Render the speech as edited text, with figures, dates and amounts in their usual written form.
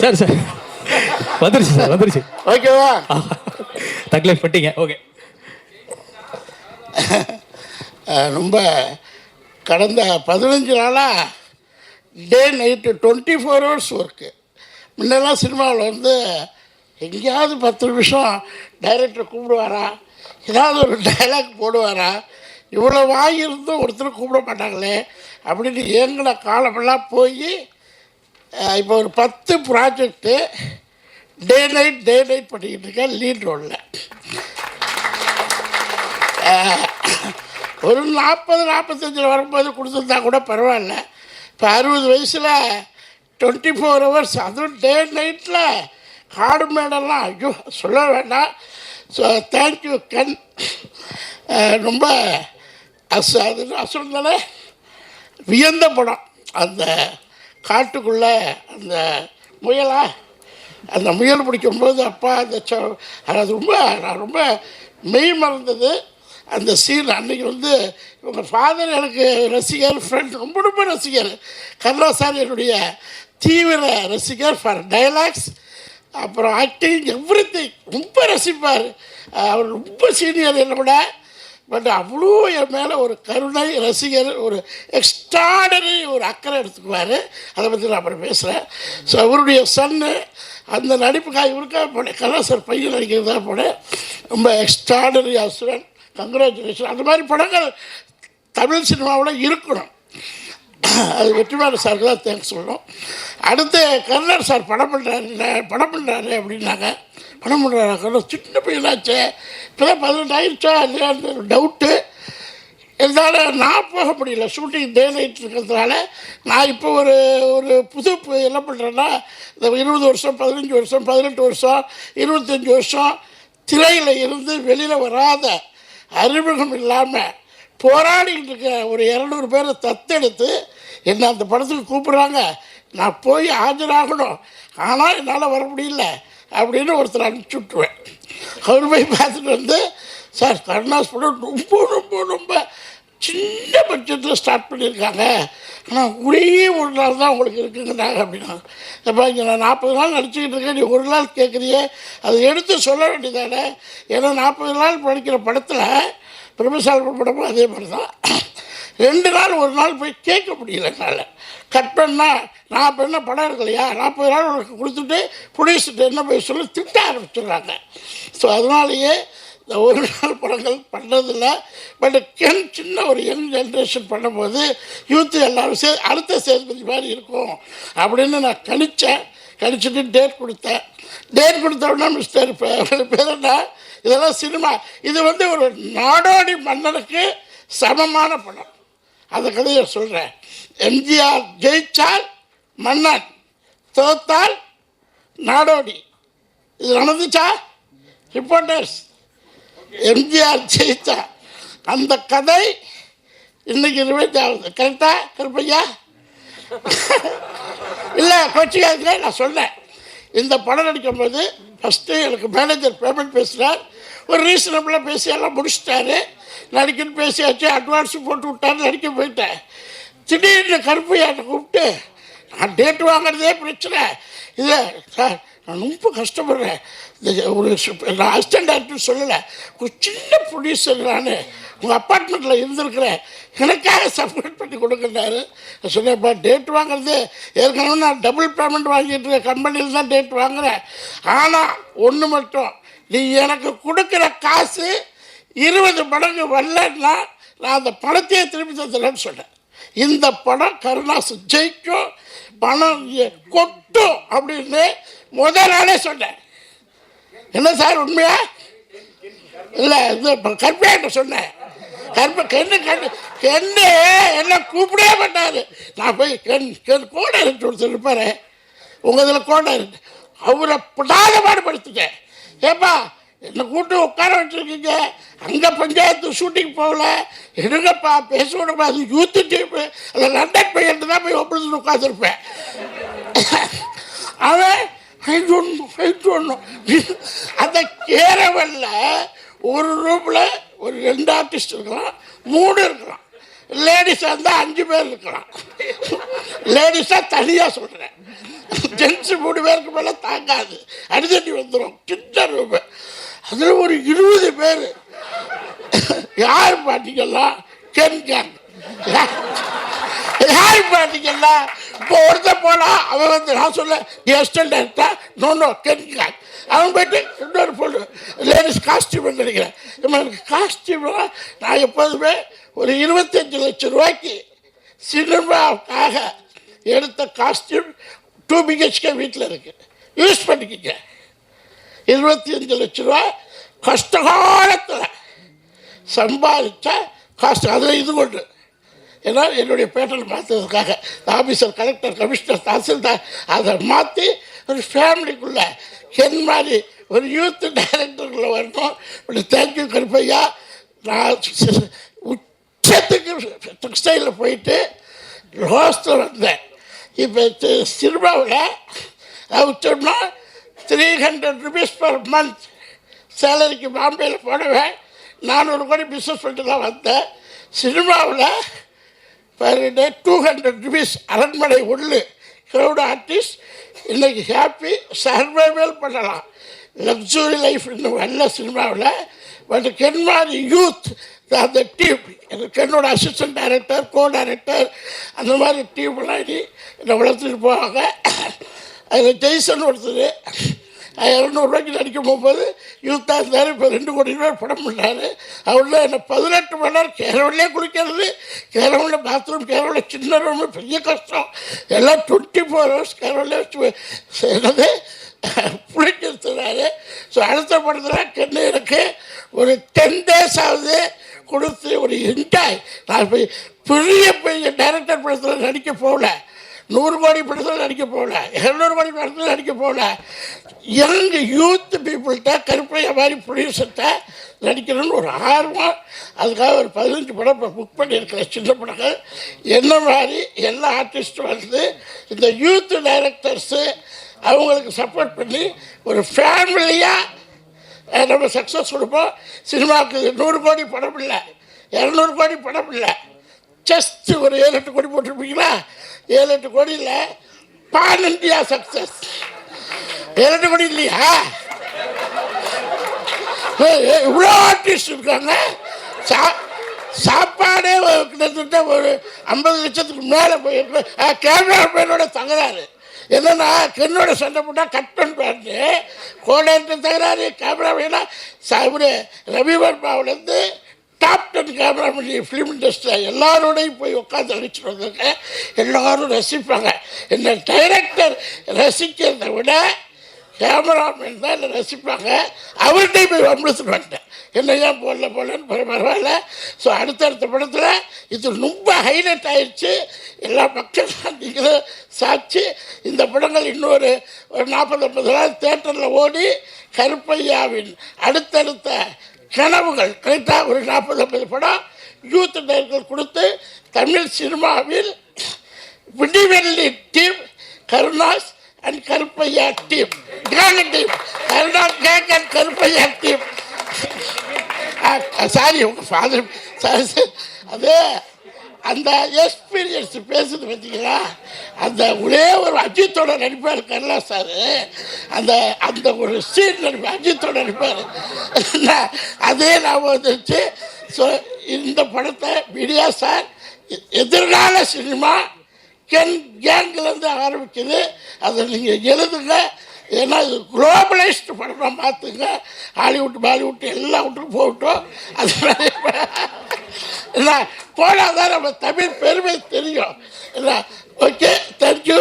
Sir sir வந்துருச்சு sir, வந்துருச்சு. ஓகேவா? தக்லைஃப் பண்ணிட்டீங்க. ஓகே. ரொம்ப கடந்த 15 நாளாக டே நைட்டு 24 ஹவர்ஸ் ஒர்க்கு. முன்னெல்லாம் சினிமாவில் வந்து எங்கேயாவது 10 நிமிஷம் டைரக்டர் கூப்பிடுவாரா, ஏதாவது ஒரு டைலாக் போடுவாரா, இவ்வளோ வாங்கியிருந்தும் ஒருத்தர் கூப்பிட மாட்டாங்களே அப்படின்னு ஏங்கின காலமெல்லாம் போய் இப்போ ஒரு 10 ப்ராஜெக்டு டே நைட் பண்ணிக்கிட்டு இருக்கேன் லீட் ரோலில். ஒரு 40-45 வரும்போது கொடுத்துருந்தா கூட பரவாயில்ல. இப்போ 60 வயசில் 24 ஹவர்ஸ், அதுவும் டே நைட்டில் காடு மேடெல்லாம் ஐயோ சொல்ல வேண்டாம். ஸோ தேங்க்யூ கண். ரொம்ப அசுரந்தானே வியந்த படம். அந்த காட்டுக்குள்ளே அந்த முயல் பிடிக்கும்போது அப்பா அந்த அது நான் ரொம்ப மெய் மறந்தது அந்த சீன். அன்றைக்கி வந்து இவங்க ஃபாதர் எனக்கு ரசிகர், ஃப்ரெண்ட், ரொம்ப ரசிகர். கருணா சார் என்னுடைய தீவிர ரசிகர் ஃபார் டைலாக்ஸ், அப்புறம் ஆக்டிங், எவ்ரிதிங் ரொம்ப ரசிப்பார். அவர் ரொம்ப சீனியர் என்னை விட. பட் அவ்வளோ என் மேலே ஒரு கருணை, ரசிகர், ஒரு எக்ஸ்ட்ராடனரி ஒரு அக்கறை எடுத்துக்குவார். அதை பற்றி நான் அப்புறம் பேசுகிறேன். ஸோ அவருடைய சன்னு அந்த நடிப்புக்காக இவருக்காக போனேன். கருணா சார் பையன் நடிக்கிறதாக போனேன். ரொம்ப எக்ஸ்ட்ராடனரி அசுரன், கங்க்ராச்சுலேஷன். அந்த மாதிரி படங்கள் தமிழ் சினிமாவில் இருக்கணும். அது வெற்றிமாறன் சாருக்கு தான் தேங்க்ஸ் சொல்லணும். அடுத்து கர்ணர் சார் படம் பண்ணுறாரு அப்படின்னாங்க. படம் பண்ணுறாரு, சின்ன பையனாச்சே, இப்போ தான் 18 ஆயிடுச்சா இல்லையான்னு டவுட்டு. இருந்தாலும் நான் போக முடியல, ஷூட்டிங் டே நைட் இருக்கிறதுனால. நான் இப்போ ஒரு புது என்ன பண்ணுறேன்னா, இந்த 20 வருஷம் 15 வருஷம் 18 வருஷம் 25 வருஷம் திரையில் இருந்து வெளியில் வராத, அறிமுகம் இல்லாமல் போராடிக்கிட்டு இருக்க ஒரு 200 பேரை தத்தெடுத்து என்னை அந்த படத்துக்கு கூப்பிட்றாங்க. நான் போய் ஆஜராகணும், ஆனால் என்னால் வர முடியல அப்படின்னு ஒருத்தர் அனுப்பிச்சி விட்ருவேன். அவர் போய் பார்த்துட்டு வந்து, சார் கருணாஸ் படம் ரொம்ப ரொம்ப ரொம்ப சின்ன பட்ஜெட்டில் ஸ்டார்ட் பண்ணியிருக்காங்க, ஆனால் ஒரே ஒரு நாள் தான் உங்களுக்கு இருக்குங்கிறாங்க அப்படின்னா. இப்போ இங்கே நான் 40 நாள் நடிச்சுக்கிட்டு இருக்கேன், நீ ஒரு நாள் கேட்குறியே, அதை எடுத்து சொல்ல வேண்டியதானே. ஏன்னா 40 நாள் படிக்கிற படத்தில் பிரபுசால் படமும் அதே மாதிரி தான். 2 நாள் ஒரு நாள் போய் கேட்க முடியல என்னால். கட் பண்ணால் நான் இப்போ என்ன படம் இருக்கலையா, 40 நாள் உனக்கு கொடுத்துட்டு ப்ரொடியூசர்கிட்ட என்ன போய் சொல்லி திட்ட ஆரம்பிச்சிடுறாங்க. ஸோ அதனாலேயே இந்த ஒரு நாள் படங்கள் பண்ணுறதில்ல. பட் சின்ன ஒரு யங் ஜென்ரேஷன் பண்ணும்போது யூத்து எல்லோரும் அடுத்த சேதுபதி மாதிரி இருக்கும் அப்படின்னு நான் கணிச்சிட்டு டேட் கொடுத்தேன். டேட் கொடுத்தோன்னா மிஸ்டர் பேர் என்ன, இதெல்லாம் சினிமா, இது வந்து ஒரு நாடோடி மன்னனுக்கு சமமான படம். அந்த கதையை சொல்கிறேன். எம்ஜிஆர் ஜெயிச்சால் மன்னன், தோத்தால் நாடோடி. இது நடந்துச்சா? ரிப்போர்ட்டர்ஸ். எம்ஜிஆர் ஜெயிச்சா அந்த கதை இன்னைக்கு ரிவைண்ட் ஆகுது. கரெக்டாக கருப்பையா? இல்லை கோச்சிக்காதுங்க, நான் சொன்னேன். இந்த படம் நடிக்கும்போது ஃபஸ்ட்டு எனக்கு மேனேஜர் பேமெண்ட் பேசுகிறார். ஒரு ரீசனபிளாக பேசி எல்லாம் முடிச்சிட்டாரு. நடிக்கன்னு பேசியாச்சு, அட்வான்ஸு போட்டு விட்டாரு, நடிக்க போயிட்டேன். திடீர்னு கருப்பையாட்ட கூப்பிட்டு, நான் டேட்டு வாங்குறதே பிரச்சனை இல்லை சார், நான் ரொம்ப கஷ்டப்படுறேன். ஒரு நான் அசிஸ்டன்ட் டேரக்டர் சொல்லலை, ஒரு சின்ன ப்ரொடியூசர், நான் உங்கள் அப்பார்ட்மெண்ட்டில் இருந்திருக்கிறேன், எனக்காக சப்மிட் பண்ணி கொடுக்குறாரு. நான் சொன்னேன்ப்பா, டேட் வாங்குறது ஏற்கனவே நான் டபுள் பேமெண்ட் வாங்கிட்டு இருக்கேன், கம்பெனியில் தான் டேட் வாங்குகிறேன். ஆனால் ஒன்று மட்டும், நீ எனக்கு கொடுக்குற காசு 20 மடங்கு வரலன்னா நான் அந்த பணத்தையே திருப்பி தந்துடுறேன்னு சொன்னேன். இந்த படம் கருணாஸ் ஜெயிக்கும், பணம் கொட்டும் அப்படின்னு முதல் நாளே சொன்னேன். என்ன சார் உண்மையா? இல்லை, இது கருப்பையாட்ட சொன்னேன். கண்ணு என்ன கூப்பிடவே மாட்டார். நான் போய் கோடை இருக்கு ஒருத்தர் இருப்பார், உங்கள் இதில் கோடை இருக்கு, அவரை படாத பாடுபடுத்திட்டேன். ஏப்பா என்னை கூட்டு உட்கார வச்சுருக்கீங்க, அங்கே பஞ்சாயத்து ஷூட்டிங் போகல, என்னங்கப்பா பேசணும்ப்பா, அது யூத்து டீப்பு, அந்த லண்டன் பையன் தான் போய் ஒப்பிட்டு உட்காந்துருப்பேன். அவன் அந்த கேரவல்ல ஒரு ரூமில் ஒரு 2 ஆர்டிஸ்ட் இருக்கலாம், 3 இருக்கலாம். லேடிஸாக இருந்தால் 5 பேர் இருக்கலாம். லேடிஸாக தனியாக சொல்கிறேன். ஜென்ஸு 3 பேருக்கு மேலே தாங்காது, அடிதடி வந்துடும். சின்ன ரூபு, அதில் ஒரு 20 பேர். யார் பார்த்தீங்கன்னா கென் கேங். யார் பார்த்தீங்கன்னா இப்போ ஒருத்தர் போனால் அவன் வந்து நான் சொல்ல எஸ்டன் டைரக்டா நோ கென் கேங். அவன் போய்ட்டு இன்னொரு பொண்ணு லேடிஸ் காஸ்டியூம் நினைக்கிறேன். எனக்கு காஸ்டியூம்லாம் நான் எப்போதுமே ஒரு 25 லட்சம் ரூபாய்க்கு சினிமாவுக்காக எடுத்த காஸ்டியூம் 2 BHK வீட்டில் இருக்குது, யூஸ் பண்ணிக்கிங்க. 25 லட்ச ரூபா கஷ்டகாலத்தில் சம்பாதிச்ச காஸ்ட். அதில் இது கொண்டு ஏன்னா என்னுடைய பேட்டர்ன் மாற்றுறதுக்காக ஆஃபீஸர், கலெக்டர், கமிஷனர், தாசில்தார் அதை மாற்றி ஒரு ஃபேமிலிக்குள்ளே என் மாதிரி ஒரு யூத் டைரக்டருக்குள்ளே வரணும். இப்படி தேங்க்யூ கருப்பையா. நான் உச்சத்துக்கு டெக்ஸ்டைலில் போயிட்டு லாஸ்ட்டில் வந்தேன். இப்போ சினிமாவில் வச்சோம்னா 300 rupees per month சேலரிக்கு பாம்பேயில் போடுவேன். 400 கோடி பிஸ்னஸ் பண்ணிட்டு தான் வந்தேன். சினிமாவில் பர் டே 200 rupees. அரண்மனை உள்ளு க்ரௌட் ஆர்டிஸ்ட் இன்றைக்கி ஹாப்பி சர்வைவல் பண்ணலாம். லக்ஸுரி லைஃப் இன்னும் நல்ல சினிமாவில். பட் கென்மாரி யூத் அந்த டீம், எனக்கு என்னோட அசிஸ்டன்ட் டைரக்டர், கோ டைரக்டர், அந்த மாதிரி டீம்லாம் என்னை வளர்த்துட்டு போவாங்க. அதில் ஜெய்சன் ஒருத்தர் 200 ரூபாய்க்கு நடிக்கும் போகும்போது யூத்தாக இருந்தார். இப்போ 2 கோடி ரூபாய் படம் பண்ணார். அவரில் என்ன 18 மணி நேரம் கேரளிலே குளிக்கிறது, கேரளில் பாத்ரூம், கேரளில் சின்ன ரூமு, பெரிய கஷ்டம். எல்லாம் 24 hours கேரளில் வச்சு என்னது புளிக்கிறாரு. ஸோ அடுத்த படத்தில் கென்னு எனக்கு ஒரு 10 days ஆகுது கொடுத்து ஒரு என்ஜாய். நான் போய் பெரிய பெரிய டைரக்டர் படத்தில் நடிக்க போகல, 100 கோடி படத்தில் நடிக்க போகல, 200 கோடி படத்தில் நடிக்க போகல. யங் யூத் பீப்புள்கிட்ட கருப்பையா மாதிரி ப்ரொடியூசர்கிட்ட நடிக்கணும்னு ஒரு ஆர்வம். அதுக்காக ஒரு 15 படம் இப்போ புக் பண்ணியிருக்கிற சின்ன படங்கள். என்ன மாதிரி எல்லா ஆர்டிஸ்ட்டும் வந்து இந்த யூத் டைரக்டர்ஸு அவங்களுக்கு சப்போர்ட் பண்ணி ஒரு ஃபேமிலியாக நம்ம சக்ஸஸ் கொடுப்போம். சினிமாவுக்கு 100 கோடி படம் இல்லை, 200 கோடி படம் இல்லை, ஜஸ்ட் ஒரு 7-8 கோடி போட்டிருப்பீங்களா? 7-8 கோடியில் பான் இண்டியா சக்ஸஸ். 7-8 கோடி இல்லையா? இவ்வளோ ஆர்டிஸ்ட் இருக்காங்க. சாப்பாடே கிட்டத்தட்ட ஒரு 50 லட்சத்துக்கு மேலே போயிருக்கு. கேமராமேனோட தகராறு என்னன்னா, கென்னோட சண்டை போட்டால் கட் பண்ணிட்டு கோடேட்டு தகராறு. கேமராமேனா இவர் ரவி வர்மாவிலேருந்து டாப் 10 கேமராமேன் ஃபிலிம் இண்டஸ்ட்ரியில் எல்லாரோடையும் போய் உட்காந்து அடிச்சுட்டு வந்திருக்கேன். எல்லோரும் ரசிப்பாங்க. என்ன டைரக்டர் ரசிக்கிறத விட கேமராமேன் தான் என்னை ரசிப்பாங்க. அவர்கிட்டையும் போய் வம்பளத்துட்டு வந்துட்டேன். என்ன ஏன் போடலன்னு பரவாயில்ல. ஸோ அடுத்தடுத்த படத்தில் இது ரொம்ப ஹைலைட் ஆயிடுச்சு. எல்லா மக்களும் நீங்களும் சாட்சி. இந்த படங்கள் இன்னொரு 40-50 நாள் தேட்டரில் ஓடி கருப்பையாவின் அடுத்தடுத்த கனவுகள் கரெக்டாக ஒரு 40-50 படம் யூத் டைரக்டர் கொடுத்து தமிழ் சினிமாவில் Vidivelli team, Karunas and Karuppaiah team, gang team, Karunas gang and Karuppaiah team. Sorry உங்கள் ஃபாதர் சாரி. அதே அந்த எக்ஸ்பீரியன்ஸ் பேசுது பார்த்தீங்களா? அந்த ஒரே ஒரு அஜித்தோட நடிப்பார் கருணா சார். அந்த அந்த ஒரு சீன் நடிப்பார், அஜித்தோட நடிப்பார். அதே ஞாபகம் வந்துருச்சு. ஸோ இந்த படத்தை மீடியா சார் எதிர்கால சினிமா கேங்கிலேருந்து ஆரம்பிக்குது. அதை நீங்கள் எழுதுங்க. ஏன்னா இது குளோபலைஸ்டு படமாக மாற்றுங்க. ஹாலிவுட், பாலிவுட் எல்லா விட்டுக்கும் போகட்டும். அது என்ன போனால் தான் நம்ம தமிழ் பெருமை தெரியும். என்ன ஓகே, தேங்க்யூ.